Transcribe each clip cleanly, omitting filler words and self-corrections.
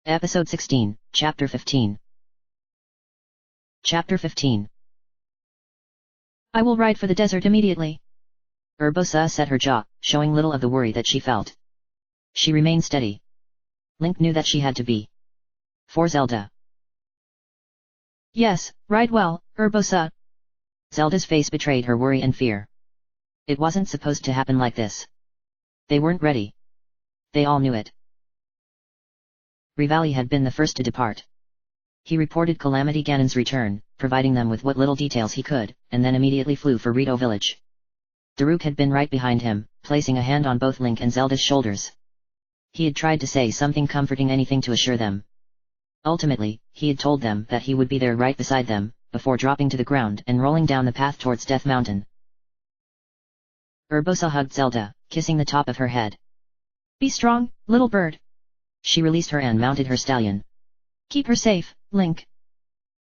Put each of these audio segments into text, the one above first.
Episode 16, Chapter 15. Chapter 15. I will ride for the desert immediately. Urbosa set her jaw, showing little of the worry that she felt. She remained steady. Link knew that she had to be. For Zelda. Yes, ride well, Urbosa. Zelda's face betrayed her worry and fear. It wasn't supposed to happen like this. They weren't ready. They all knew it. Rivali had been the first to depart. He reported Calamity Ganon's return, providing them with what little details he could, and then immediately flew for Rito village. Daruk had been right behind him, placing a hand on both Link and Zelda's shoulders. He had tried to say something comforting, anything to assure them. Ultimately, he had told them that he would be there right beside them, before dropping to the ground and rolling down the path towards Death Mountain. Urbosa hugged Zelda, kissing the top of her head. Be strong, little bird. She released her and mounted her stallion. Keep her safe, Link.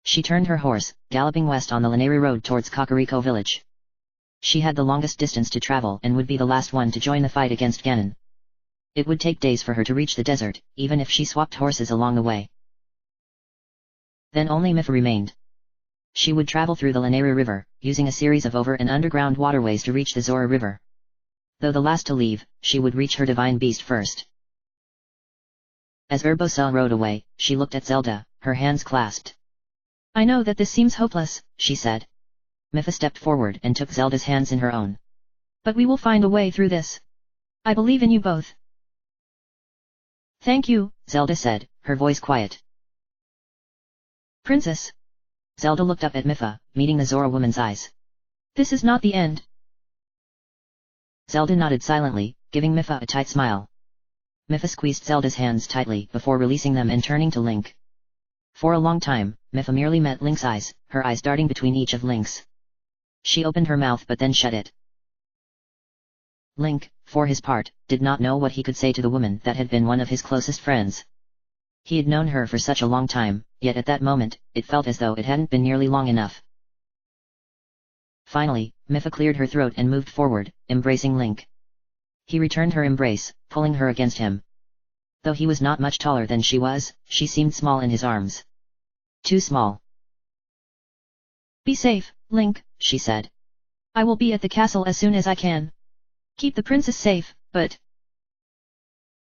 She turned her horse, galloping west on the Lanayru road towards Kakariko village. She had the longest distance to travel and would be the last one to join the fight against Ganon. It would take days for her to reach the desert, even if she swapped horses along the way. Then only Mipha remained. She would travel through the Lanayru River, using a series of over- and underground waterways to reach the Zora River. Though the last to leave, she would reach her divine beast first. As Urbosa rode away, she looked at Zelda, her hands clasped. I know that this seems hopeless, she said. Mipha stepped forward and took Zelda's hands in her own. But we will find a way through this. I believe in you both. Thank you, Zelda said, her voice quiet. Princess. Zelda looked up at Mipha, meeting the Zora woman's eyes. This is not the end. Zelda nodded silently, giving Mipha a tight smile. Mipha squeezed Zelda's hands tightly before releasing them and turning to Link. For a long time, Mipha merely met Link's eyes, her eyes darting between each of Link's. She opened her mouth but then shut it. Link, for his part, did not know what he could say to the woman that had been one of his closest friends. He had known her for such a long time, yet at that moment, it felt as though it hadn't been nearly long enough. Finally, Mipha cleared her throat and moved forward, embracing Link. He returned her embrace, pulling her against him. Though he was not much taller than she was, she seemed small in his arms. Too small. Be safe, Link, she said. I will be at the castle as soon as I can. Keep the princess safe, but...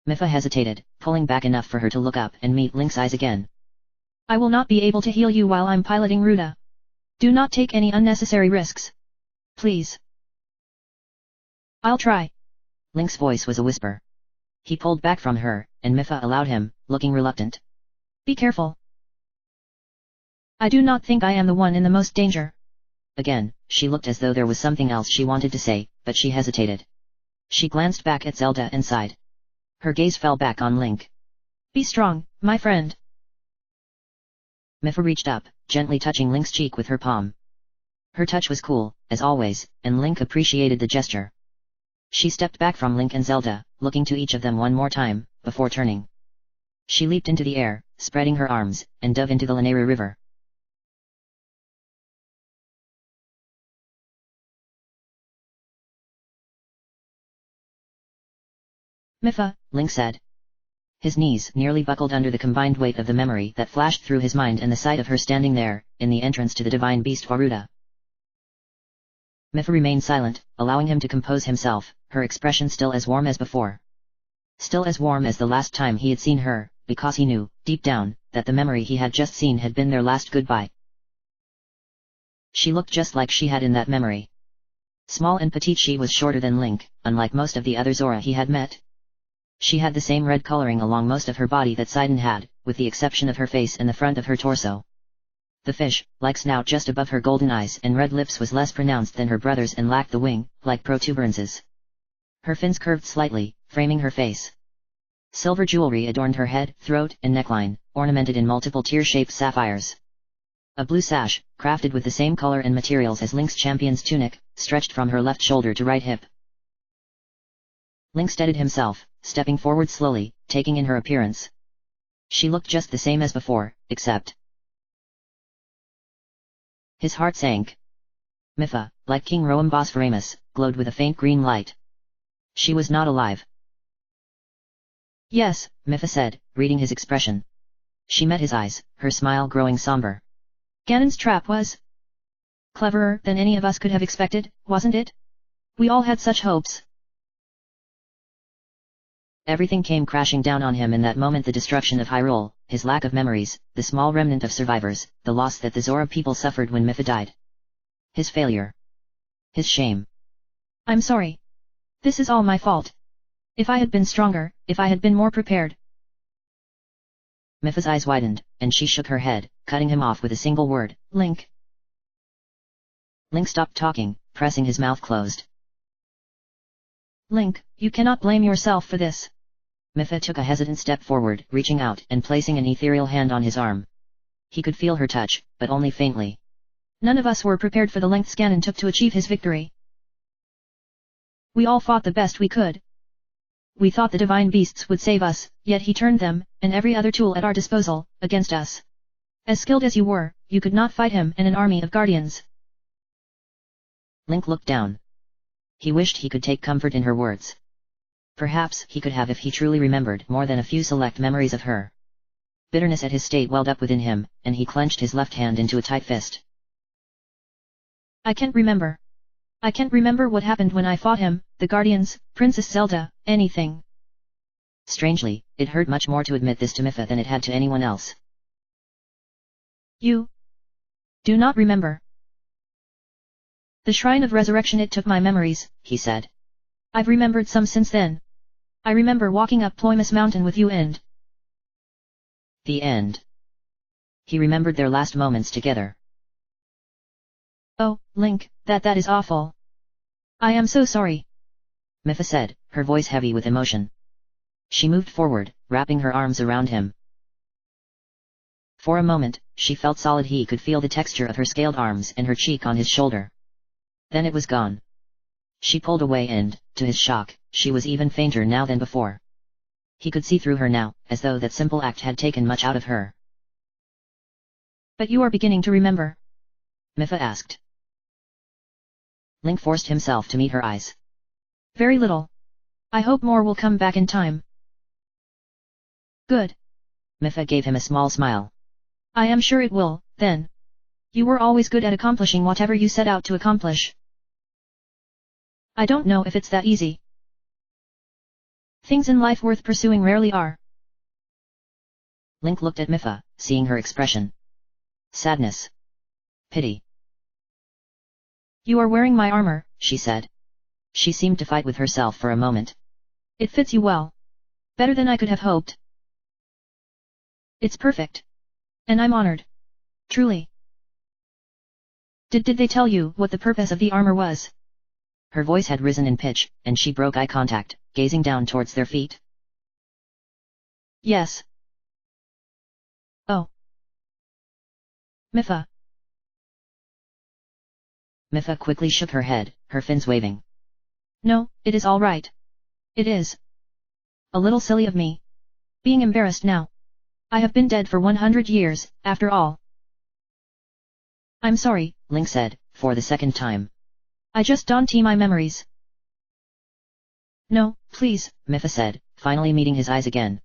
Mipha hesitated, pulling back enough for her to look up and meet Link's eyes again. I will not be able to heal you while I'm piloting Ruta. Do not take any unnecessary risks. Please. I'll try. Link's voice was a whisper. He pulled back from her, and Mipha allowed him, looking reluctant. Be careful. I do not think I am the one in the most danger. Again, she looked as though there was something else she wanted to say, but she hesitated. She glanced back at Zelda and sighed. Her gaze fell back on Link. Be strong, my friend. Mipha reached up, gently touching Link's cheek with her palm. Her touch was cool, as always, and Link appreciated the gesture. She stepped back from Link and Zelda, looking to each of them one more time, before turning. She leaped into the air, spreading her arms, and dove into the Lanayru River. Mipha, Link said. His knees nearly buckled under the combined weight of the memory that flashed through his mind and the sight of her standing there, in the entrance to the divine beast Varuta. Mipha remained silent, allowing him to compose himself, her expression still as warm as before. Still as warm as the last time he had seen her, because he knew, deep down, that the memory he had just seen had been their last goodbye. She looked just like she had in that memory. Small and petite, she was shorter than Link, unlike most of the other Zora he had met. She had the same red coloring along most of her body that Sidon had, with the exception of her face and the front of her torso. The fish-like snout just above her golden eyes and red lips was less pronounced than her brother's and lacked the wing-like protuberances. Her fins curved slightly, framing her face. Silver jewelry adorned her head, throat, and neckline, ornamented in multiple tear-shaped sapphires. A blue sash, crafted with the same color and materials as Link's champion's tunic, stretched from her left shoulder to right hip. Link steadied himself, stepping forward slowly, taking in her appearance. She looked just the same as before, except... His heart sank. Mipha, like King Roam Bosphorus, glowed with a faint green light. She was not alive. Yes, Mipha said, reading his expression. She met his eyes, her smile growing somber. Ganon's trap was cleverer than any of us could have expected, wasn't it? We all had such hopes. Everything came crashing down on him in that moment: the destruction of Hyrule, his lack of memories, the small remnant of survivors, the loss that the Zora people suffered when Mipha died. His failure. His shame. I'm sorry. This is all my fault. If I had been stronger, if I had been more prepared. Mipha's eyes widened, and she shook her head, cutting him off with a single word: Link. Link stopped talking, pressing his mouth closed. Link, you cannot blame yourself for this. Mipha took a hesitant step forward, reaching out and placing an ethereal hand on his arm. He could feel her touch, but only faintly. None of us were prepared for the lengths Ganon took to achieve his victory. We all fought the best we could. We thought the divine beasts would save us, yet he turned them, and every other tool at our disposal, against us. As skilled as you were, you could not fight him and an army of guardians. Link looked down. He wished he could take comfort in her words. Perhaps he could have if he truly remembered more than a few select memories of her. Bitterness at his state welled up within him, and he clenched his left hand into a tight fist. I can't remember. I can't remember what happened when I fought him, the Guardians, Princess Zelda, anything. Strangely, it hurt much more to admit this to Mipha than it had to anyone else. You do not remember. The Shrine of Resurrection, it took my memories, he said. I've remembered some since then. I remember walking up Ploymus Mountain with you and... The end. He remembered their last moments together. Oh, Link, that is awful. I am so sorry. Mipha said, her voice heavy with emotion. She moved forward, wrapping her arms around him. For a moment, she felt solid. He could feel the texture of her scaled arms and her cheek on his shoulder. Then it was gone. She pulled away and, to his shock, she was even fainter now than before. He could see through her now, as though that simple act had taken much out of her. But you are beginning to remember? Mipha asked. Link forced himself to meet her eyes. Very little. I hope more will come back in time. Good. Mipha gave him a small smile. I am sure it will, then. You were always good at accomplishing whatever you set out to accomplish. I don't know if it's that easy. Things in life worth pursuing rarely are. Link looked at Mipha, seeing her expression. Sadness. Pity. You are wearing my armor, she said. She seemed to fight with herself for a moment. It fits you well. Better than I could have hoped. It's perfect. And I'm honored. Truly. Did they tell you what the purpose of the armor was? Her voice had risen in pitch, and she broke eye contact, gazing down towards their feet. Yes. Oh. Mipha. Mipha quickly shook her head, her fins waving. No, it is all right. It is. A little silly of me. Being embarrassed now. I have been dead for 100 years, after all. I'm sorry, Link said, for the second time. I just don't see my memories. No, please, Mipha said, finally meeting his eyes again.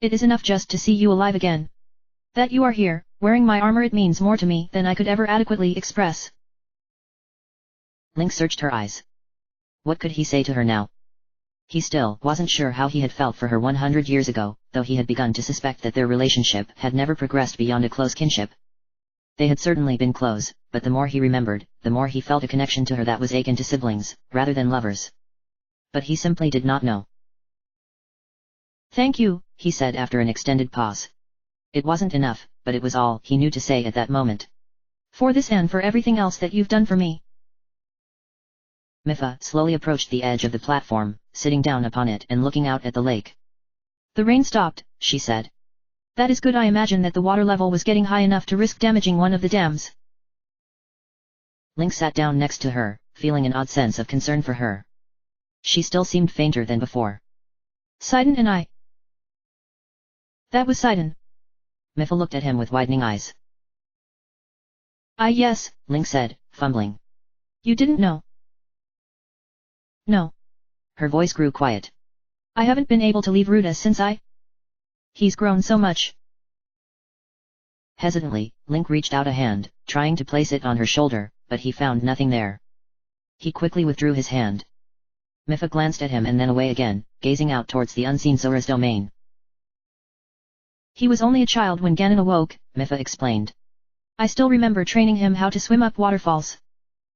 It is enough just to see you alive again. That you are here, wearing my armor, it means more to me than I could ever adequately express. Link searched her eyes. What could he say to her now? He still wasn't sure how he had felt for her 100 years ago, though he had begun to suspect that their relationship had never progressed beyond a close kinship. They had certainly been close, but the more he remembered, the more he felt a connection to her that was akin to siblings, rather than lovers. But he simply did not know. Thank you, he said after an extended pause. It wasn't enough, but it was all he knew to say at that moment. For this and for everything else that you've done for me. Mipha slowly approached the edge of the platform, sitting down upon it and looking out at the lake. The rain stopped, she said. That is good. I imagine that the water level was getting high enough to risk damaging one of the dams. Link sat down next to her, feeling an odd sense of concern for her. She still seemed fainter than before. Sidon and I. That was Sidon. Mipha looked at him with widening eyes. Yes, Link said, fumbling. You didn't know? No. Her voice grew quiet. I haven't been able to leave Ruta since He's grown so much. Hesitantly, Link reached out a hand, trying to place it on her shoulder, but he found nothing there. He quickly withdrew his hand. Mipha glanced at him and then away again, gazing out towards the unseen Zora's domain. He was only a child when Ganon awoke, Mipha explained. I still remember training him how to swim up waterfalls.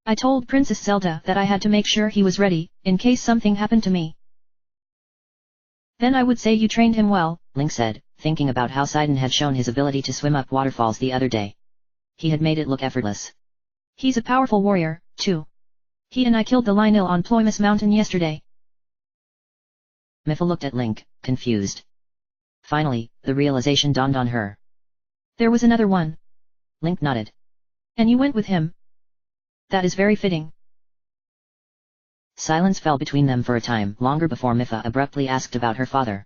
I told Princess Zelda that I had to make sure he was ready, in case something happened to me. Then I would say you trained him well, Link said, thinking about how Sidon had shown his ability to swim up waterfalls the other day. He had made it look effortless. He's a powerful warrior, too. He and I killed the Lynel on Ploymus Mountain yesterday. Mipha looked at Link, confused. Finally, the realization dawned on her. There was another one. Link nodded. And you went with him? That is very fitting. Silence fell between them for a time longer before Mipha abruptly asked about her father.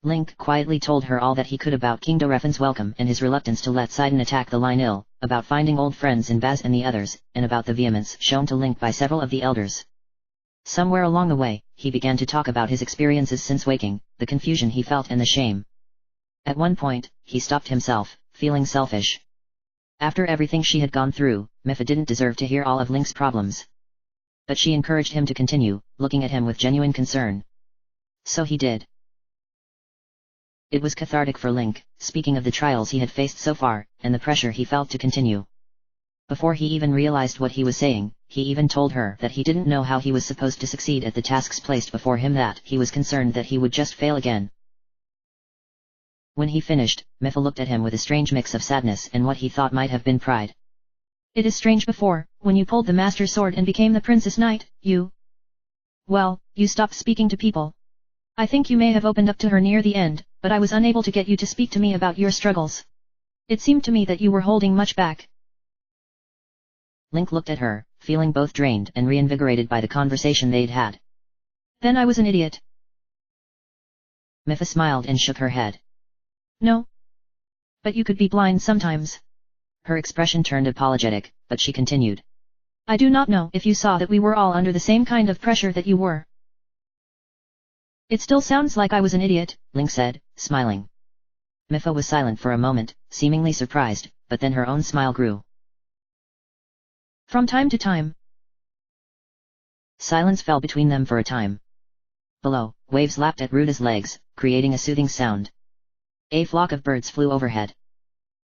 Link quietly told her all that he could about King Dorephan's welcome and his reluctance to let Sidon attack the Lynel, about finding old friends in Baz and the others, and about the vehemence shown to Link by several of the elders. Somewhere along the way, he began to talk about his experiences since waking, the confusion he felt and the shame. At one point, he stopped himself, feeling selfish. After everything she had gone through, Mipha didn't deserve to hear all of Link's problems. But she encouraged him to continue, looking at him with genuine concern. So he did. It was cathartic for Link, speaking of the trials he had faced so far, and the pressure he felt to continue. Before he even realized what he was saying, he even told her that he didn't know how he was supposed to succeed at the tasks placed before him, that he was concerned that he would just fail again. When he finished, Mipha looked at him with a strange mix of sadness and what he thought might have been pride. It is strange, before, when you pulled the Master Sword and became the Princess Knight, you stopped speaking to people. I think you may have opened up to her near the end, but I was unable to get you to speak to me about your struggles. It seemed to me that you were holding much back. Link looked at her, feeling both drained and reinvigorated by the conversation they'd had. Then I was an idiot. Mipha smiled and shook her head. No. But you could be blind sometimes. Her expression turned apologetic, but she continued. I do not know if you saw that we were all under the same kind of pressure that you were. It still sounds like I was an idiot, Link said, smiling. Mipha was silent for a moment, seemingly surprised, but then her own smile grew. From time to time. Silence fell between them for a time. Below, waves lapped at Ruda's legs, creating a soothing sound. A flock of birds flew overhead.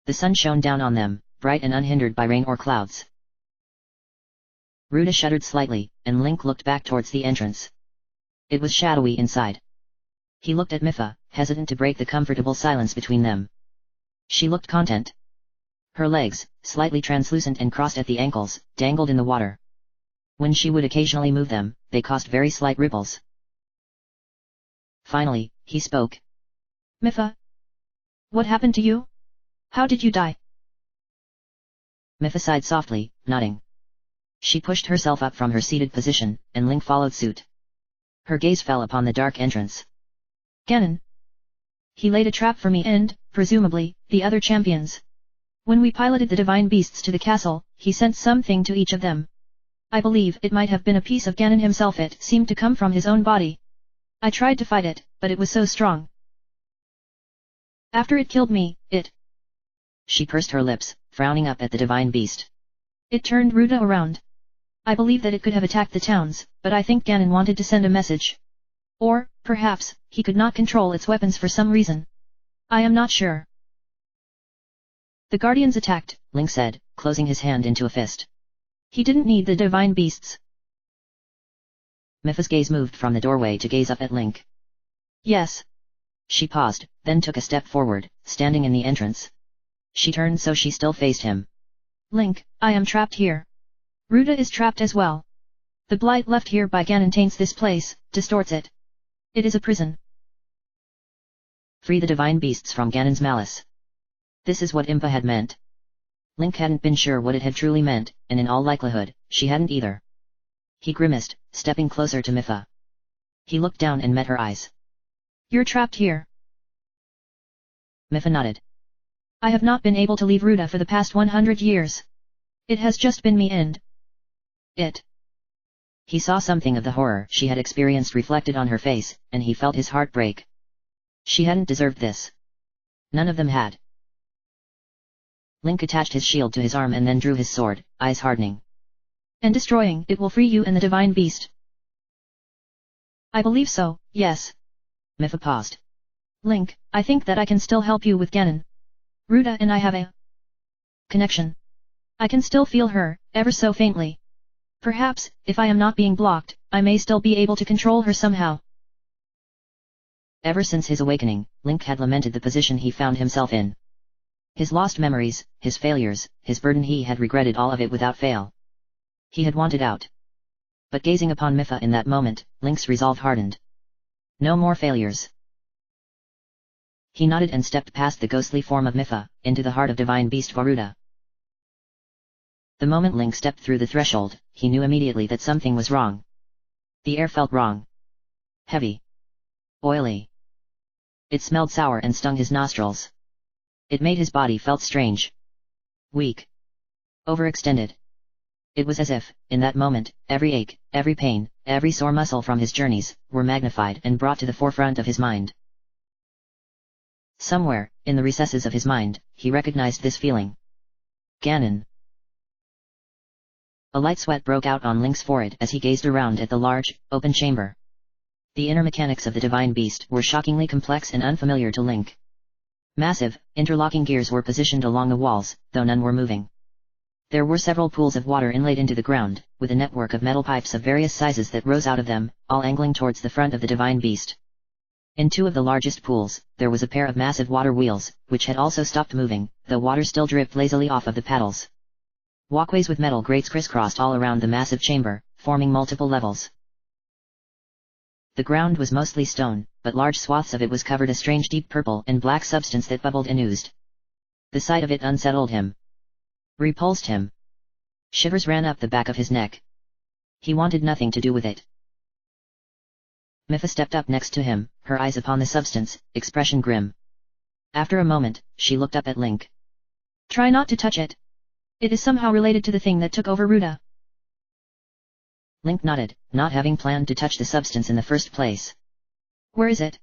The sun shone down on them, bright and unhindered by rain or clouds. Ruda shuddered slightly, and Link looked back towards the entrance. It was shadowy inside. He looked at Mipha, hesitant to break the comfortable silence between them. She looked content. Her legs, slightly translucent and crossed at the ankles, dangled in the water. When she would occasionally move them, they caused very slight ripples. Finally, he spoke. Mipha? What happened to you? How did you die? Mipha sighed softly, nodding. She pushed herself up from her seated position, and Link followed suit. Her gaze fell upon the dark entrance. Ganon. He laid a trap for me and, presumably, the other champions. When we piloted the divine beasts to the castle, he sent something to each of them. I believe it might have been a piece of Ganon himself. It seemed to come from his own body. I tried to fight it, but it was so strong. After it killed me, She pursed her lips, frowning up at the divine beast. It turned Ruda around. I believe that it could have attacked the towns, but I think Ganon wanted to send a message. Or, perhaps, he could not control its weapons for some reason. I am not sure. The Guardians attacked, Link said, closing his hand into a fist. He didn't need the divine beasts. Mipha's gaze moved from the doorway to gaze up at Link. Yes. She paused, then took a step forward, standing in the entrance. She turned so she still faced him. Link, I am trapped here. Ruda is trapped as well. The blight left here by Ganon taints this place, distorts it. It is a prison. Free the divine beasts from Ganon's malice. This is what Impa had meant. Link hadn't been sure what it had truly meant, and in all likelihood, she hadn't either. He grimaced, stepping closer to Mipha. He looked down and met her eyes. You're trapped here. Mipha nodded. I have not been able to leave Ruda for the past 100 years. It has just been me and it. He saw something of the horror she had experienced reflected on her face, and he felt his heart break. She hadn't deserved this. None of them had. Link attached his shield to his arm and then drew his sword, eyes hardening. And destroying it will free you and the divine beast. I believe so, yes. Mipha paused. Link, I think that I can still help you with Ganon. Ruta and I have a connection. I can still feel her, ever so faintly. Perhaps, if I am not being blocked, I may still be able to control her somehow. Ever since his awakening, Link had lamented the position he found himself in. His lost memories, his failures, his burden, he had regretted all of it without fail. He had wanted out. But gazing upon Mipha in that moment, Link's resolve hardened. No more failures. He nodded and stepped past the ghostly form of Mipha, into the heart of divine beast Varuda. The moment Link stepped through the threshold, he knew immediately that something was wrong. The air felt wrong. Heavy. Oily. It smelled sour and stung his nostrils. It made his body felt strange. Weak. Overextended. It was as if, in that moment, every ache, every pain, every sore muscle from his journeys, were magnified and brought to the forefront of his mind. Somewhere, in the recesses of his mind, he recognized this feeling. Ganon. A light sweat broke out on Link's forehead as he gazed around at the large, open chamber. The inner mechanics of the divine beast were shockingly complex and unfamiliar to Link. Massive, interlocking gears were positioned along the walls, though none were moving. There were several pools of water inlaid into the ground, with a network of metal pipes of various sizes that rose out of them, all angling towards the front of the divine beast. In two of the largest pools, there was a pair of massive water wheels, which had also stopped moving, though water still dripped lazily off of the paddles. Walkways with metal grates crisscrossed all around the massive chamber, forming multiple levels. The ground was mostly stone, but large swaths of it was covered a strange deep purple and black substance that bubbled and oozed. The sight of it unsettled him. Repulsed him. Shivers ran up the back of his neck. He wanted nothing to do with it. Mipha stepped up next to him, her eyes upon the substance, expression grim. After a moment, she looked up at Link. Try not to touch it. It is somehow related to the thing that took over Ruta. Link nodded, not having planned to touch the substance in the first place. Where is it?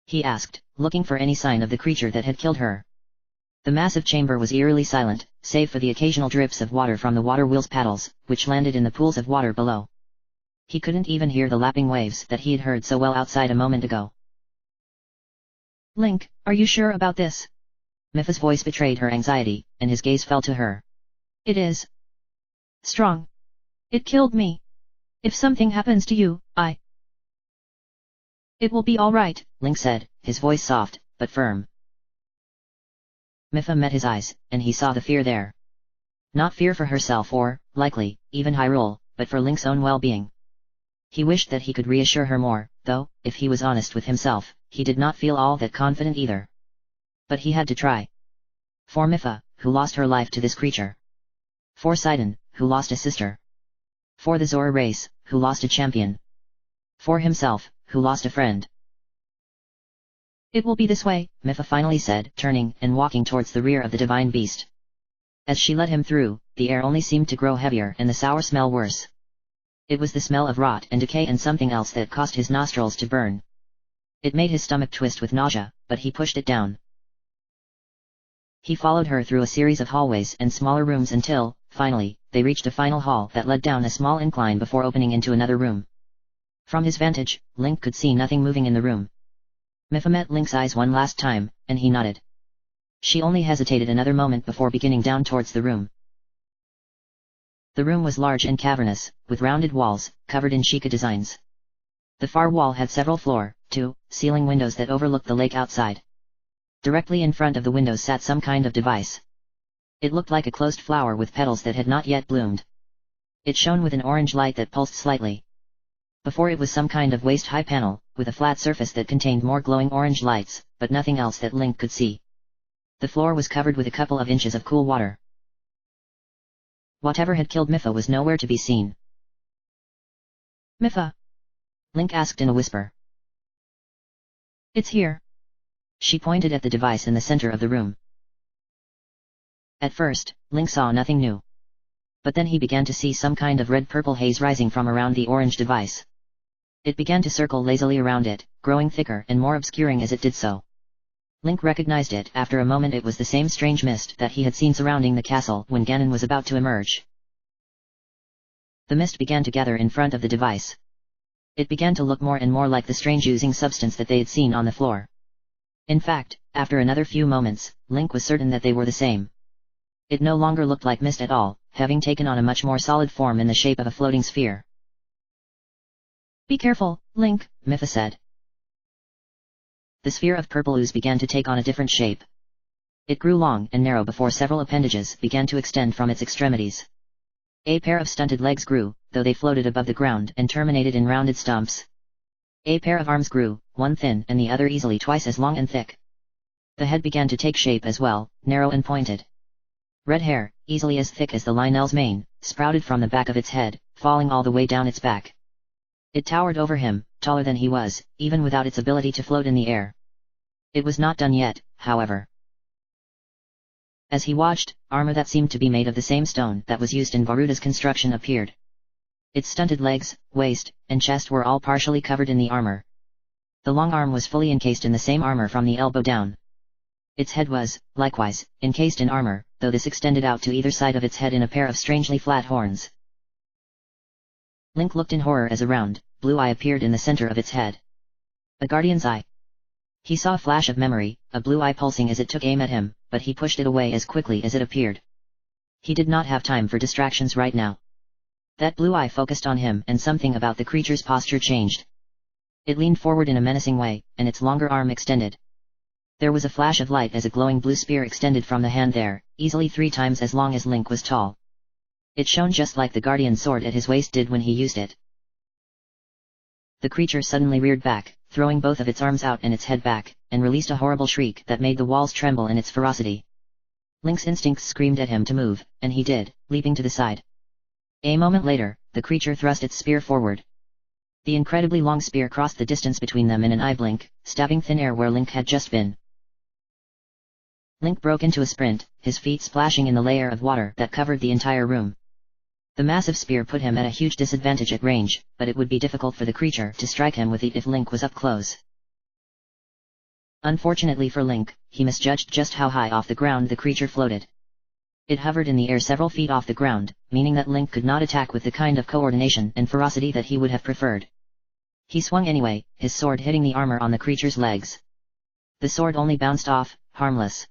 He asked, looking for any sign of the creature that had killed her. The massive chamber was eerily silent, save for the occasional drips of water from the water wheel's paddles, which landed in the pools of water below. He couldn't even hear the lapping waves that he had heard so well outside a moment ago. Link, are you sure about this? Mipha's voice betrayed her anxiety, and his gaze fell to her. It is strong. It killed me. If something happens to you, it will be all right, Link said, his voice soft, but firm. Mipha met his eyes, and he saw the fear there. Not fear for herself or, likely, even Hyrule, but for Link's own well-being. He wished that he could reassure her more, though, if he was honest with himself, he did not feel all that confident either. But he had to try. For Mipha, who lost her life to this creature. For Sidon, who lost a sister. For the Zora race, who lost a champion. For himself, who lost a friend. It will be this way, Mipha finally said, turning and walking towards the rear of the divine beast. As she led him through, the air only seemed to grow heavier and the sour smell worse. It was the smell of rot and decay and something else that caused his nostrils to burn. It made his stomach twist with nausea, but he pushed it down. He followed her through a series of hallways and smaller rooms until, finally, they reached a final hall that led down a small incline before opening into another room. From his vantage, Link could see nothing moving in the room. Mipha met Link's eyes one last time, and he nodded. She only hesitated another moment before beginning down towards the room. The room was large and cavernous, with rounded walls, covered in Sheikah designs. The far wall had several floor-to-ceiling windows that overlooked the lake outside. Directly in front of the windows sat some kind of device. It looked like a closed flower with petals that had not yet bloomed. It shone with an orange light that pulsed slightly. Before it was some kind of waist-high panel, with a flat surface that contained more glowing orange lights, but nothing else that Link could see. The floor was covered with a couple of inches of cool water. Whatever had killed Mipha was nowhere to be seen. Mipha? Link asked in a whisper. It's here. She pointed at the device in the center of the room. At first, Link saw nothing new. But then he began to see some kind of red-purple haze rising from around the orange device. It began to circle lazily around it, growing thicker and more obscuring as it did so. Link recognized it after a moment. It was the same strange mist that he had seen surrounding the castle when Ganon was about to emerge. The mist began to gather in front of the device. It began to look more and more like the strange oozing substance that they had seen on the floor. In fact, after another few moments, Link was certain that they were the same. It no longer looked like mist at all, having taken on a much more solid form in the shape of a floating sphere. "Be careful, Link," Mipha said. The sphere of purple ooze began to take on a different shape. It grew long and narrow before several appendages began to extend from its extremities. A pair of stunted legs grew, though they floated above the ground and terminated in rounded stumps. A pair of arms grew, one thin and the other easily twice as long and thick. The head began to take shape as well, narrow and pointed. Red hair, easily as thick as the Lionel's mane, sprouted from the back of its head, falling all the way down its back. It towered over him, taller than he was, even without its ability to float in the air. It was not done yet, however. As he watched, armor that seemed to be made of the same stone that was used in Varuda's construction appeared. Its stunted legs, waist, and chest were all partially covered in the armor. The long arm was fully encased in the same armor from the elbow down. Its head was, likewise, encased in armor, though this extended out to either side of its head in a pair of strangely flat horns. Link looked in horror as a round, blue eye appeared in the center of its head. A guardian's eye. He saw a flash of memory, a blue eye pulsing as it took aim at him, but he pushed it away as quickly as it appeared. He did not have time for distractions right now. That blue eye focused on him and something about the creature's posture changed. It leaned forward in a menacing way, and its longer arm extended. There was a flash of light as a glowing blue spear extended from the hand there, easily 3 times as long as Link was tall. It shone just like the guardian's sword at his waist did when he used it. The creature suddenly reared back, throwing both of its arms out and its head back, and released a horrible shriek that made the walls tremble in its ferocity. Link's instincts screamed at him to move, and he did, leaping to the side. A moment later, the creature thrust its spear forward. The incredibly long spear crossed the distance between them in an eye blink, stabbing thin air where Link had just been. Link broke into a sprint, his feet splashing in the layer of water that covered the entire room. The massive spear put him at a huge disadvantage at range, but it would be difficult for the creature to strike him with it if Link was up close. Unfortunately for Link, he misjudged just how high off the ground the creature floated. It hovered in the air several feet off the ground, meaning that Link could not attack with the kind of coordination and ferocity that he would have preferred. He swung anyway, his sword hitting the armor on the creature's legs. The sword only bounced off, harmless.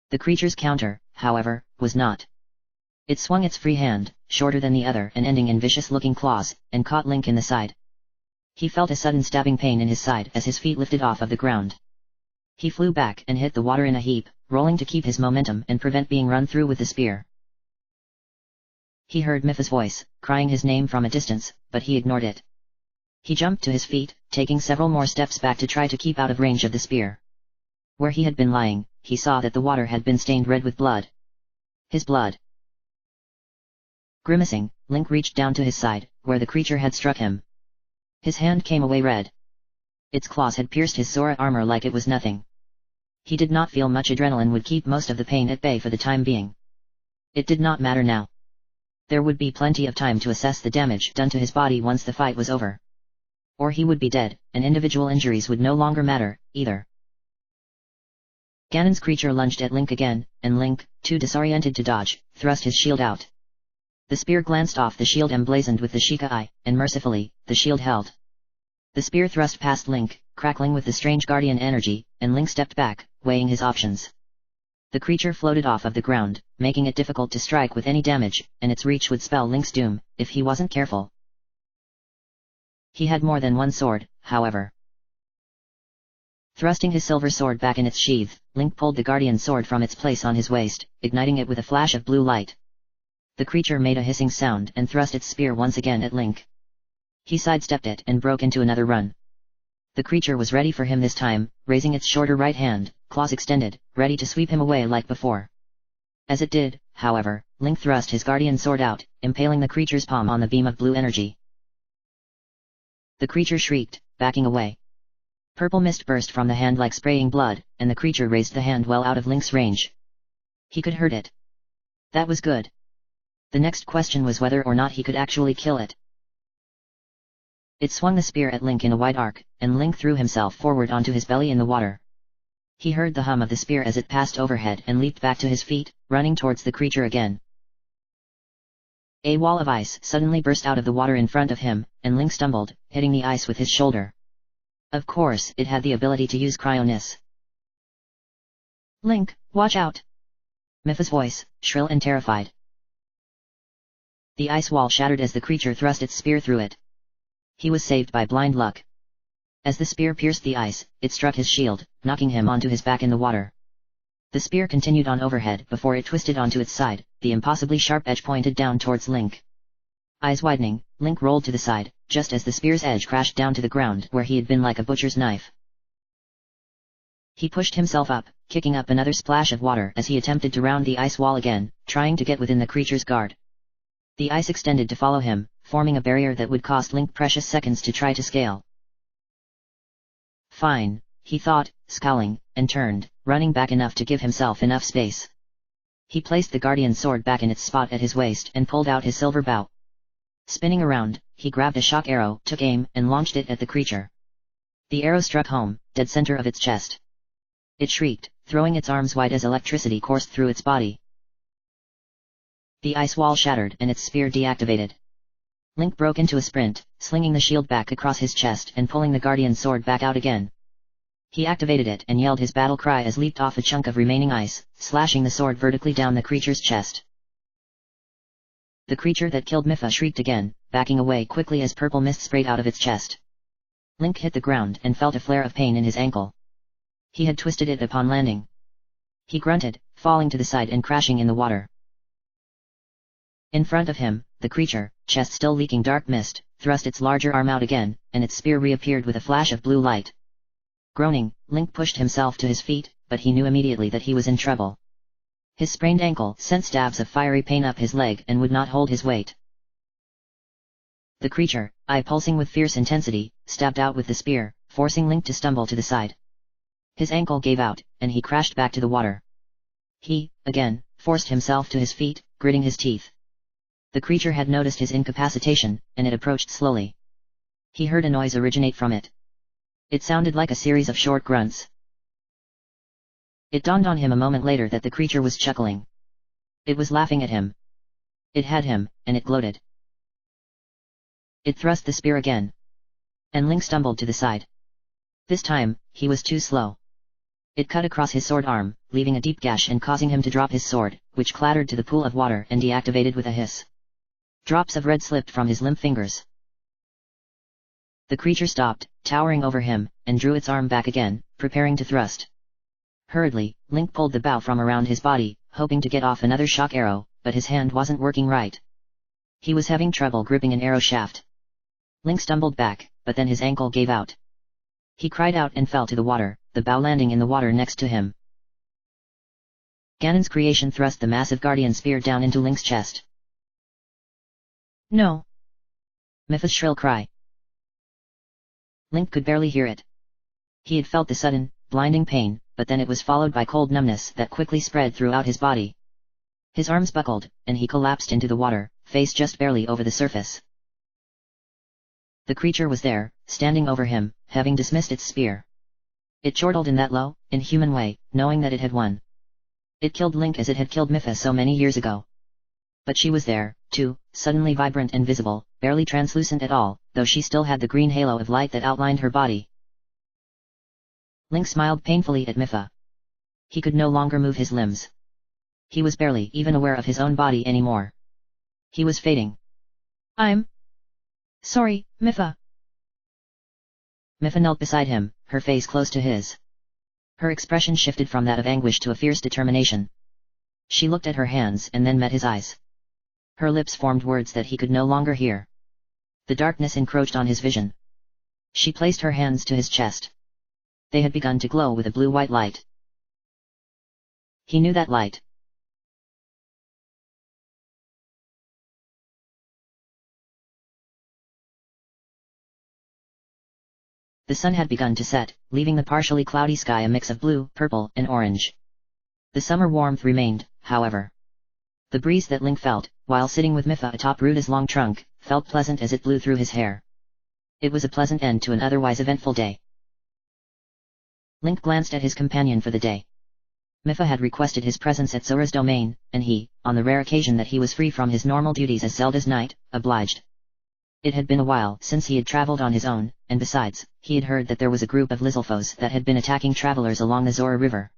The creature's counter, however, was not. It swung its free hand, shorter than the other and ending in vicious-looking claws, and caught Link in the side. He felt a sudden stabbing pain in his side as his feet lifted off of the ground. He flew back and hit the water in a heap, rolling to keep his momentum and prevent being run through with the spear. He heard Mipha's voice, crying his name from a distance, but he ignored it. He jumped to his feet, taking several more steps back to try to keep out of range of the spear. Where he had been lying, he saw that the water had been stained red with blood. His blood. Grimacing, Link reached down to his side, where the creature had struck him. His hand came away red. Its claws had pierced his Zora armor like it was nothing. He did not feel much. Adrenaline would keep most of the pain at bay for the time being. It did not matter now. There would be plenty of time to assess the damage done to his body once the fight was over. Or he would be dead, and individual injuries would no longer matter, either. Ganon's creature lunged at Link again, and Link, too disoriented to dodge, thrust his shield out. The spear glanced off the shield emblazoned with the Sheikah eye, and mercifully, the shield held. The spear thrust past Link, crackling with the strange guardian energy, and Link stepped back, weighing his options. The creature floated off of the ground, making it difficult to strike with any damage, and its reach would spell Link's doom, if he wasn't careful. He had more than one sword, however. Thrusting his silver sword back in its sheath, Link pulled the guardian sword from its place on his waist, igniting it with a flash of blue light. The creature made a hissing sound and thrust its spear once again at Link. He sidestepped it and broke into another run. The creature was ready for him this time, raising its shorter right hand, claws extended, ready to sweep him away like before. As it did, however, Link thrust his guardian sword out, impaling the creature's palm on the beam of blue energy. The creature shrieked, backing away. Purple mist burst from the hand like spraying blood, and the creature raised the hand well out of Link's range. He could hurt it. That was good. The next question was whether or not he could actually kill it. It swung the spear at Link in a wide arc, and Link threw himself forward onto his belly in the water, He heard the hum of the spear as it passed overhead and leaped back to his feet, running towards the creature again. A wall of ice suddenly burst out of the water in front of him, and Link stumbled, hitting the ice with his shoulder. Of course, it had the ability to use cryonis. Link, watch out! Mipha's voice, shrill and terrified. The ice wall shattered as the creature thrust its spear through it. He was saved by blind luck. As the spear pierced the ice, it struck his shield, knocking him onto his back in the water. The spear continued on overhead before it twisted onto its side, the impossibly sharp edge pointed down towards Link. Eyes widening, Link rolled to the side, just as the spear's edge crashed down to the ground where he had been like a butcher's knife. He pushed himself up, kicking up another splash of water as he attempted to round the ice wall again, trying to get within the creature's guard. The ice extended to follow him, forming a barrier that would cost Link precious seconds to try to scale. Fine, he thought, scowling, and turned, running back enough to give himself enough space. He placed the guardian's sword back in its spot at his waist and pulled out his silver bow. Spinning around, he grabbed a shock arrow, took aim, and launched it at the creature. The arrow struck home, dead center of its chest. It shrieked, throwing its arms wide as electricity coursed through its body. The ice wall shattered and its spear deactivated. Link broke into a sprint, slinging the shield back across his chest and pulling the guardian's sword back out again. He activated it and yelled his battle cry as leaped off a chunk of remaining ice, slashing the sword vertically down the creature's chest. The creature that killed Mipha shrieked again, backing away quickly as purple mist sprayed out of its chest. Link hit the ground and felt a flare of pain in his ankle. He had twisted it upon landing. He grunted, falling to the side and crashing in the water. In front of him, the creature, chest still leaking dark mist, thrust its larger arm out again, and its spear reappeared with a flash of blue light. Groaning, Link pushed himself to his feet, but he knew immediately that he was in trouble. His sprained ankle sent stabs of fiery pain up his leg and would not hold his weight. The creature, eye pulsing with fierce intensity, stabbed out with the spear, forcing Link to stumble to the side. His ankle gave out, and he crashed back to the water. He, again, forced himself to his feet, gritting his teeth. The creature had noticed his incapacitation, and it approached slowly. He heard a noise originate from it. It sounded like a series of short grunts. It dawned on him a moment later that the creature was chuckling. It was laughing at him. It had him, and it gloated. It thrust the spear again. And Link stumbled to the side. This time, he was too slow. It cut across his sword arm, leaving a deep gash and causing him to drop his sword, which clattered to the pool of water and deactivated with a hiss. Drops of red slipped from his limp fingers. The creature stopped, towering over him, and drew its arm back again, preparing to thrust. Hurriedly, Link pulled the bow from around his body, hoping to get off another shock arrow, but his hand wasn't working right. He was having trouble gripping an arrow shaft. Link stumbled back, but then his ankle gave out. He cried out and fell to the water, the bow landing in the water next to him. Ganon's creation thrust the massive guardian spear down into Link's chest. No! Mipha's shrill cry. Link could barely hear it. He had felt the sudden, blinding pain, but then it was followed by cold numbness that quickly spread throughout his body. His arms buckled, and he collapsed into the water, face just barely over the surface. The creature was there, standing over him, having dismissed its spear. It chortled in that low, inhuman way, knowing that it had won. It killed Link as it had killed Mipha so many years ago. But she was there, too, suddenly vibrant and visible, barely translucent at all, though she still had the green halo of light that outlined her body. Link smiled painfully at Mipha. He could no longer move his limbs. He was barely even aware of his own body anymore. He was fading. I'm sorry, Mipha. Mipha knelt beside him, her face close to his. Her expression shifted from that of anguish to a fierce determination. She looked at her hands and then met his eyes. Her lips formed words that he could no longer hear. The darkness encroached on his vision. She placed her hands to his chest. They had begun to glow with a blue-white light. He knew that light. The sun had begun to set, leaving the partially cloudy sky a mix of blue, purple, and orange. The summer warmth remained, however. The breeze that Link felt, while sitting with Mipha atop Ruda's long trunk, felt pleasant as it blew through his hair. It was a pleasant end to an otherwise eventful day. Link glanced at his companion for the day. Mipha had requested his presence at Zora's domain, and he, on the rare occasion that he was free from his normal duties as Zelda's knight, obliged. It had been a while since he had traveled on his own, and besides, he had heard that there was a group of Lizalfos that had been attacking travelers along the Zora River.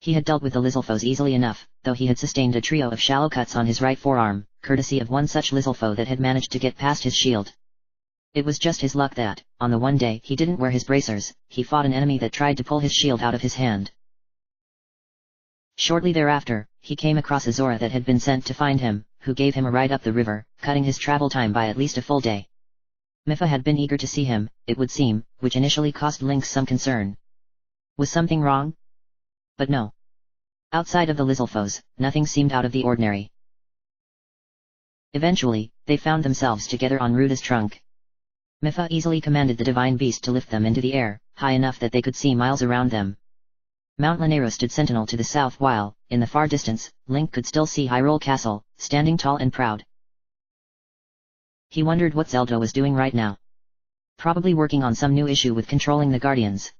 He had dealt with the Lizalfos easily enough, though he had sustained a trio of shallow cuts on his right forearm, courtesy of one such Lizalfo that had managed to get past his shield. It was just his luck that, on the one day he didn't wear his bracers, he fought an enemy that tried to pull his shield out of his hand. Shortly thereafter, he came across a Zora that had been sent to find him, who gave him a ride up the river, cutting his travel time by at least a full day. Mipha had been eager to see him, it would seem, which initially caused Link some concern. Was something wrong? But no. Outside of the Lizalfos, nothing seemed out of the ordinary. Eventually, they found themselves together on Ruda's trunk. Mipha easily commanded the divine beast to lift them into the air, high enough that they could see miles around them. Mount Lanero stood sentinel to the south while, in the far distance, Link could still see Hyrule Castle, standing tall and proud. He wondered what Zelda was doing right now. Probably working on some new issue with controlling the Guardians.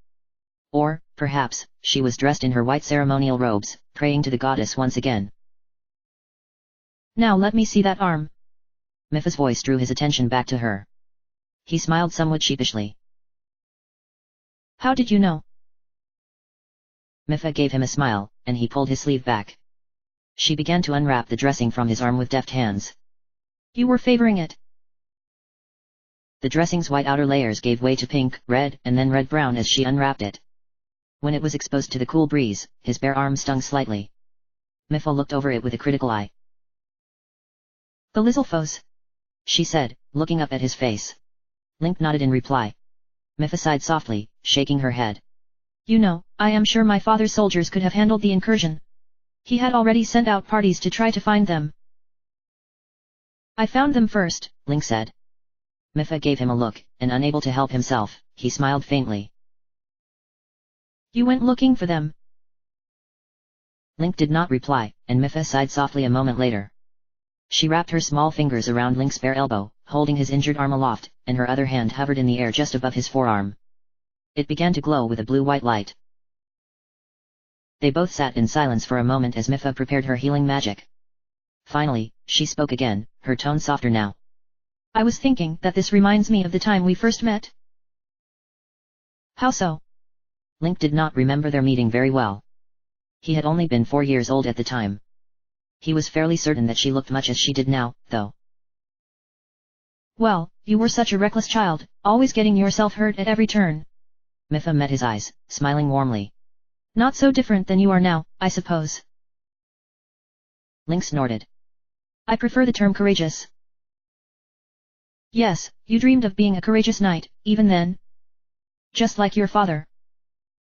Or, perhaps, she was dressed in her white ceremonial robes, praying to the goddess once again. Now let me see that arm. Mipha's voice drew his attention back to her. He smiled somewhat sheepishly. How did you know? Mipha gave him a smile, and he pulled his sleeve back. She began to unwrap the dressing from his arm with deft hands. You were favoring it. The dressing's white outer layers gave way to pink, red, and then red-brown as she unwrapped it. When it was exposed to the cool breeze, his bare arm stung slightly. Mipha looked over it with a critical eye. The Lizalfos, she said, looking up at his face. Link nodded in reply. Mipha sighed softly, shaking her head. You know, I am sure my father's soldiers could have handled the incursion. He had already sent out parties to try to find them. I found them first, Link said. Mipha gave him a look, and unable to help himself, he smiled faintly. You went looking for them. Link did not reply, and Mipha sighed softly a moment later. She wrapped her small fingers around Link's bare elbow, holding his injured arm aloft, and her other hand hovered in the air just above his forearm. It began to glow with a blue-white light. They both sat in silence for a moment as Mipha prepared her healing magic. Finally, she spoke again, her tone softer now. I was thinking that this reminds me of the time we first met. How so? Link did not remember their meeting very well. He had only been 4 years old at the time. He was fairly certain that she looked much as she did now, though. Well, you were such a reckless child, always getting yourself hurt at every turn. Mipha met his eyes, smiling warmly. Not so different than you are now, I suppose. Link snorted. I prefer the term courageous. Yes, you dreamed of being a courageous knight, even then. Just like your father.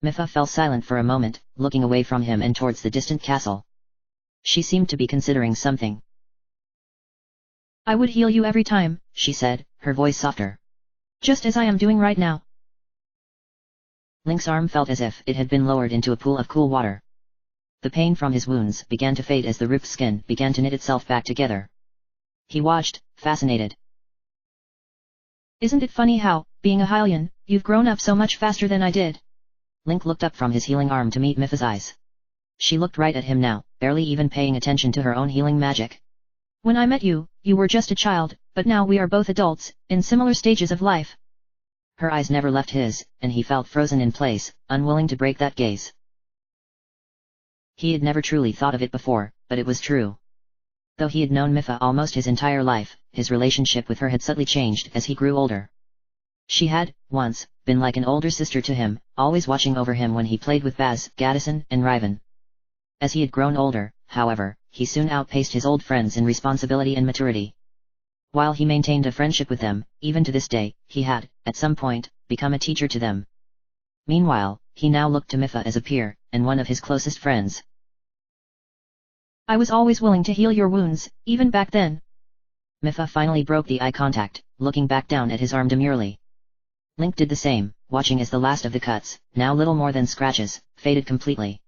Mipha fell silent for a moment, looking away from him and towards the distant castle. She seemed to be considering something. I would heal you every time, she said, her voice softer. Just as I am doing right now. Link's arm felt as if it had been lowered into a pool of cool water. The pain from his wounds began to fade as the ripped skin began to knit itself back together. He watched, fascinated. Isn't it funny how, being a Hylian, you've grown up so much faster than I did? Link looked up from his healing arm to meet Mipha's eyes. She looked right at him now, barely even paying attention to her own healing magic. When I met you, you were just a child, but now we are both adults, in similar stages of life. Her eyes never left his, and he felt frozen in place, unwilling to break that gaze. He had never truly thought of it before, but it was true. Though he had known Mipha almost his entire life, his relationship with her had subtly changed as he grew older. She had, once, been like an older sister to him, always watching over him when he played with Baz, Gaddison, and Riven. As he had grown older, however, he soon outpaced his old friends in responsibility and maturity. While he maintained a friendship with them, even to this day, he had, at some point, become a teacher to them. Meanwhile, he now looked to Mipha as a peer, and one of his closest friends. I was always willing to heal your wounds, even back then. Mipha finally broke the eye contact, looking back down at his arm demurely. Link did the same, watching as the last of the cuts, now little more than scratches, faded completely.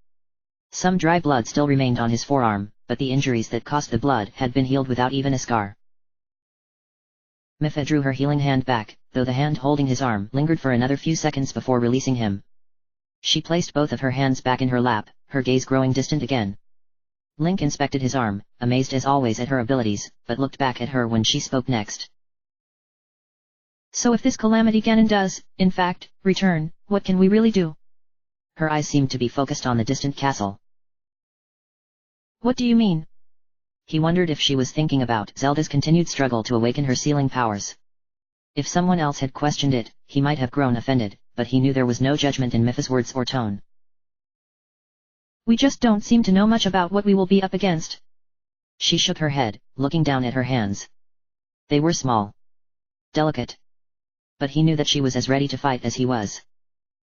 Some dry blood still remained on his forearm, but the injuries that caused the blood had been healed without even a scar. Mipha drew her healing hand back, though the hand holding his arm lingered for another few seconds before releasing him. She placed both of her hands back in her lap, her gaze growing distant again. Link inspected his arm, amazed as always at her abilities, but looked back at her when she spoke next. So if this calamity Ganon does, in fact, return, what can we really do? Her eyes seemed to be focused on the distant castle. What do you mean? He wondered if she was thinking about Zelda's continued struggle to awaken her sealing powers. If someone else had questioned it, he might have grown offended, but he knew there was no judgment in Mipha's words or tone. We just don't seem to know much about what we will be up against. She shook her head, looking down at her hands. They were small. Delicate. But he knew that she was as ready to fight as he was.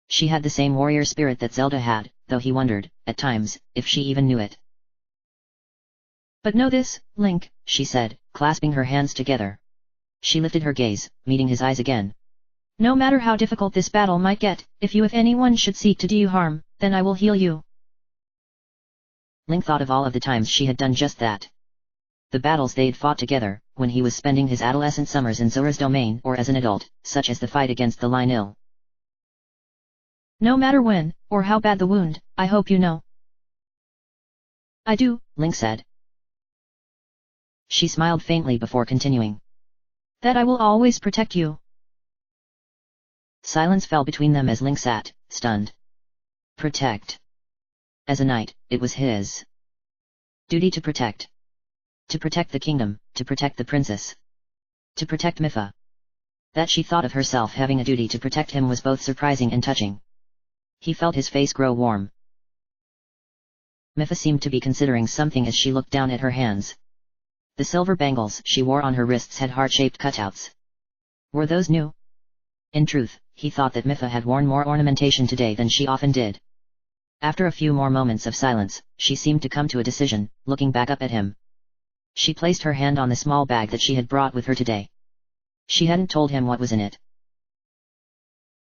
She had the same warrior spirit that Zelda had, though he wondered, at times, if she even knew it. But know this, Link, she said, clasping her hands together. She lifted her gaze, meeting his eyes again. No matter how difficult this battle might get, if anyone should seek to do you harm, then I will heal you. Link thought of all of the times she had done just that. The battles they'd fought together, when he was spending his adolescent summers in Zora's domain or as an adult, such as the fight against the Lynil. No matter when, or how bad the wound, I hope you know. I do, Link said. She smiled faintly before continuing. That I will always protect you. Silence fell between them as Link sat, stunned. Protect. As a knight, it was his duty to protect. To protect the kingdom, to protect the princess. To protect Mipha. That she thought of herself having a duty to protect him was both surprising and touching. He felt his face grow warm. Mipha seemed to be considering something as she looked down at her hands. The silver bangles she wore on her wrists had heart-shaped cutouts. Were those new? In truth, he thought that Mipha had worn more ornamentation today than she often did. After a few more moments of silence, she seemed to come to a decision, looking back up at him. She placed her hand on the small bag that she had brought with her today. She hadn't told him what was in it.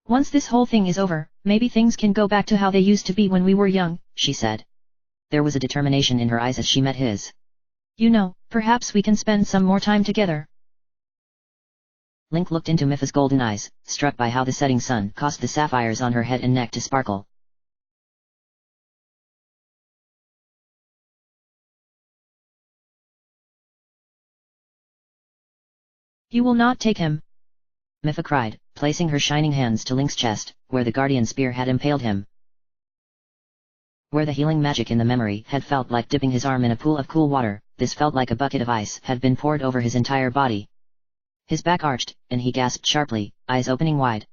Once this whole thing is over, maybe things can go back to how they used to be when we were young, she said. There was a determination in her eyes as she met his. You know, perhaps we can spend some more time together. Link looked into Mipha's golden eyes, struck by how the setting sun caused the sapphires on her head and neck to sparkle. You will not take him, Mipha cried, placing her shining hands to Link's chest, where the guardian spear had impaled him. Where the healing magic in the memory had felt like dipping his arm in a pool of cool water, this felt like a bucket of ice had been poured over his entire body. His back arched, and he gasped sharply, eyes opening wide.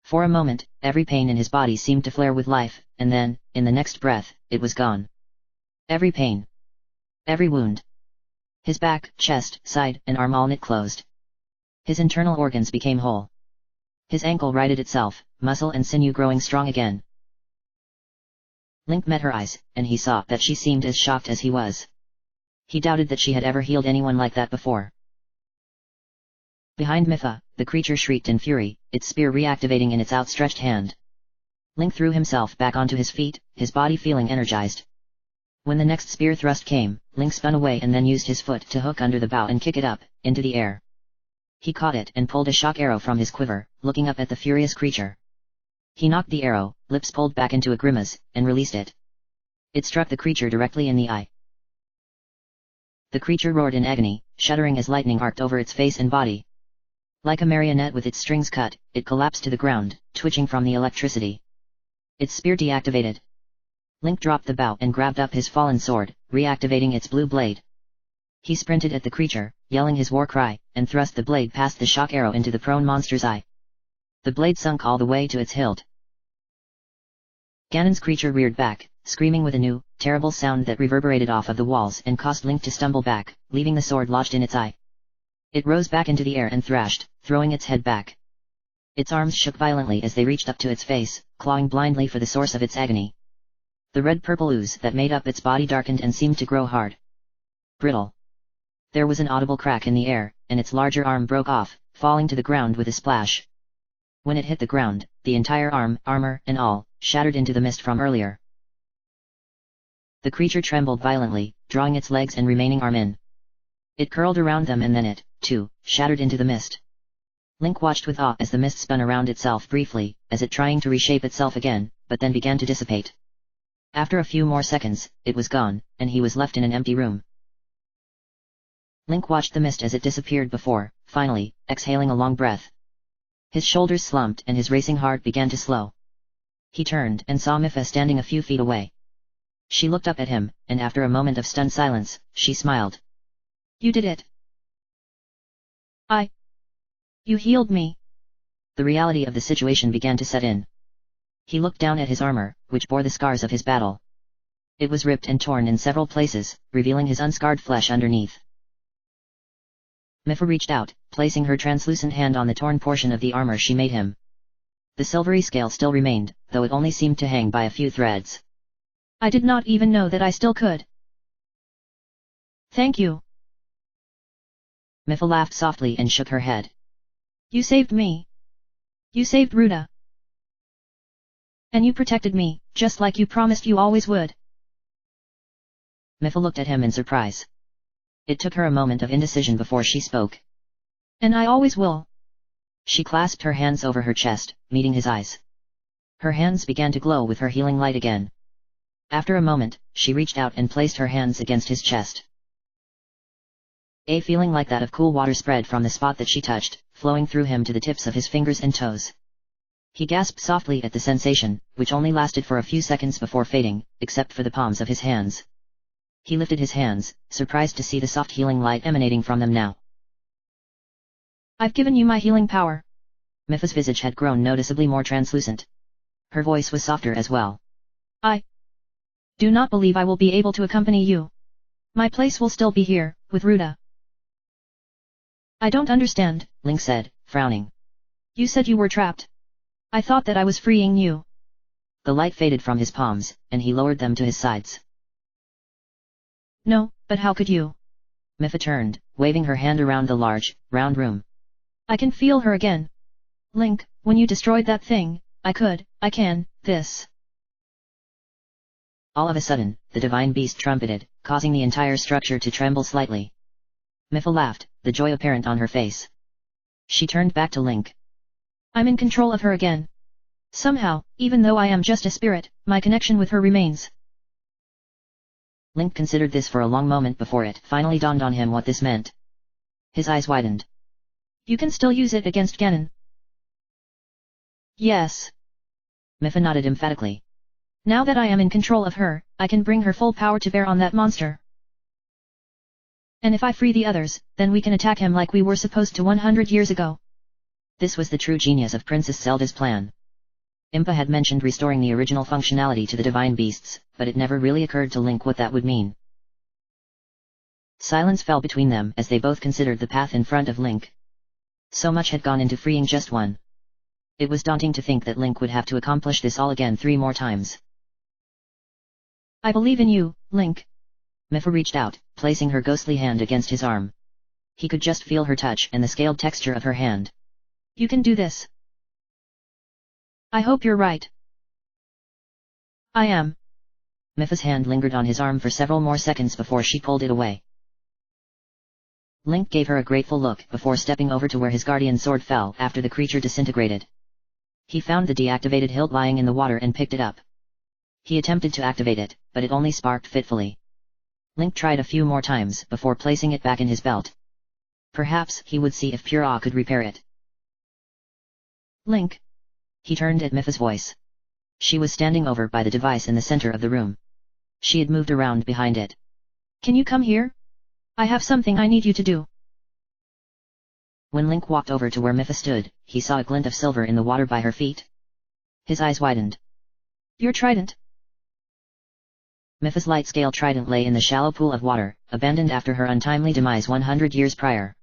For a moment, every pain in his body seemed to flare with life, and then, in the next breath, it was gone. Every pain. Every wound. His back, chest, side, and arm all knit closed. His internal organs became whole. His ankle righted itself, muscle and sinew growing strong again. Link met her eyes, and he saw that she seemed as shocked as he was. He doubted that she had ever healed anyone like that before. Behind Mipha, the creature shrieked in fury, its spear reactivating in its outstretched hand. Link threw himself back onto his feet, his body feeling energized. When the next spear thrust came, Link spun away and then used his foot to hook under the bow and kick it up, into the air. He caught it and pulled a shock arrow from his quiver, looking up at the furious creature. He knocked the arrow, lips pulled back into a grimace, and released it. It struck the creature directly in the eye. The creature roared in agony, shuddering as lightning arced over its face and body. Like a marionette with its strings cut, it collapsed to the ground, twitching from the electricity. Its spear deactivated. Link dropped the bow and grabbed up his fallen sword, reactivating its blue blade. He sprinted at the creature, yelling his war cry, and thrust the blade past the shock arrow into the prone monster's eye. The blade sunk all the way to its hilt. Ganon's creature reared back, screaming with a new, terrible sound that reverberated off of the walls and caused Link to stumble back, leaving the sword lodged in its eye. It rose back into the air and thrashed, throwing its head back. Its arms shook violently as they reached up to its face, clawing blindly for the source of its agony. The red-purple ooze that made up its body darkened and seemed to grow hard. Brittle. There was an audible crack in the air, and its larger arm broke off, falling to the ground with a splash. When it hit the ground, the entire arm, armor and all, shattered into the mist from earlier. The creature trembled violently, drawing its legs and remaining arm in. It curled around them and then it, too, shattered into the mist. Link watched with awe as the mist spun around itself briefly, as it trying to reshape itself again, but then began to dissipate. After a few more seconds, it was gone, and he was left in an empty room. Link watched the mist as it disappeared before, finally, exhaling a long breath. His shoulders slumped and his racing heart began to slow. He turned and saw Mipha standing a few feet away. She looked up at him, and after a moment of stunned silence, she smiled. You did it. You healed me. The reality of the situation began to set in. He looked down at his armor, which bore the scars of his battle. It was ripped and torn in several places, revealing his unscarred flesh underneath. Mipha reached out, placing her translucent hand on the torn portion of the armor she made him. The silvery scale still remained, though it only seemed to hang by a few threads. I did not even know that I still could. Thank you. Mipha laughed softly and shook her head. You saved me. You saved Ruta. And you protected me, just like you promised you always would. Mipha looked at him in surprise. It took her a moment of indecision before she spoke. And I always will. She clasped her hands over her chest, meeting his eyes. Her hands began to glow with her healing light again. After a moment, she reached out and placed her hands against his chest. A feeling like that of cool water spread from the spot that she touched, flowing through him to the tips of his fingers and toes. He gasped softly at the sensation, which only lasted for a few seconds before fading, except for the palms of his hands. He lifted his hands, surprised to see the soft healing light emanating from them now. I've given you my healing power. Mipha's visage had grown noticeably more translucent. Her voice was softer as well. I do not believe I will be able to accompany you. My place will still be here, with Ruta. I don't understand, Link said, frowning. You said you were trapped. I thought that I was freeing you. The light faded from his palms, and he lowered them to his sides. No, but how could you? Mipha turned, waving her hand around the large, round room. I can feel her again. Link, when you destroyed that thing, I can, this. All of a sudden, the divine beast trumpeted, causing the entire structure to tremble slightly. Mipha laughed, the joy apparent on her face. She turned back to Link. I'm in control of her again. Somehow, even though I am just a spirit, my connection with her remains. Link considered this for a long moment before it finally dawned on him what this meant. His eyes widened. You can still use it against Ganon. Yes. Mipha nodded emphatically. Now that I am in control of her, I can bring her full power to bear on that monster. And if I free the others, then we can attack him like we were supposed to 100 years ago. This was the true genius of Princess Zelda's plan. Impa had mentioned restoring the original functionality to the divine beasts, but it never really occurred to Link what that would mean. Silence fell between them as they both considered the path in front of Link. So much had gone into freeing just one. It was daunting to think that Link would have to accomplish this all again 3 more times. I believe in you, Link. Mipha reached out, placing her ghostly hand against his arm. He could just feel her touch and the scaled texture of her hand. You can do this. I hope you're right. I am. Mipha's hand lingered on his arm for several more seconds before she pulled it away. Link gave her a grateful look before stepping over to where his guardian sword fell after the creature disintegrated. He found the deactivated hilt lying in the water and picked it up. He attempted to activate it, but it only sparked fitfully. Link tried a few more times before placing it back in his belt. Perhaps he would see if Pure Awe could repair it. Link. He turned at Mipha's voice. She was standing over by the device in the center of the room. She had moved around behind it. Can you come here? I have something I need you to do. When Link walked over to where Mipha stood, he saw a glint of silver in the water by her feet. His eyes widened. Your trident. Mipha's light-scale trident lay in the shallow pool of water, abandoned after her untimely demise 100 years prior.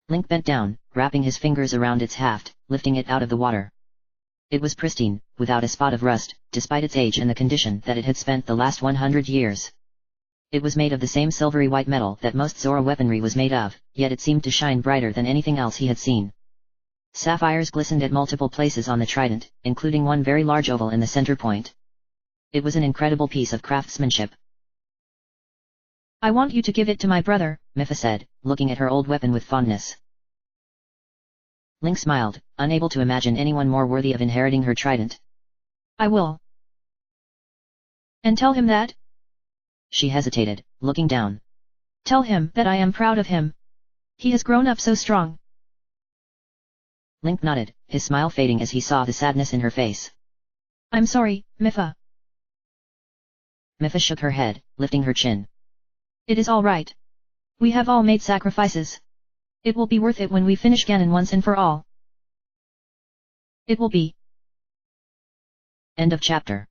Link bent down, wrapping his fingers around its haft, lifting it out of the water. It was pristine, without a spot of rust, despite its age and the condition that it had spent the last 100 years. It was made of the same silvery white metal that most Zora weaponry was made of, yet it seemed to shine brighter than anything else he had seen. Sapphires glistened at multiple places on the trident, including one very large oval in the center point. It was an incredible piece of craftsmanship. I want you to give it to my brother, Mipha said, looking at her old weapon with fondness. Link smiled, unable to imagine anyone more worthy of inheriting her trident. I will. And tell him that? She hesitated, looking down. Tell him that I am proud of him. He has grown up so strong. Link nodded, his smile fading as he saw the sadness in her face. I'm sorry, Mipha. Mipha shook her head, lifting her chin. It is all right. We have all made sacrifices. It will be worth it when we finish Ganon once and for all. It will be. End of chapter.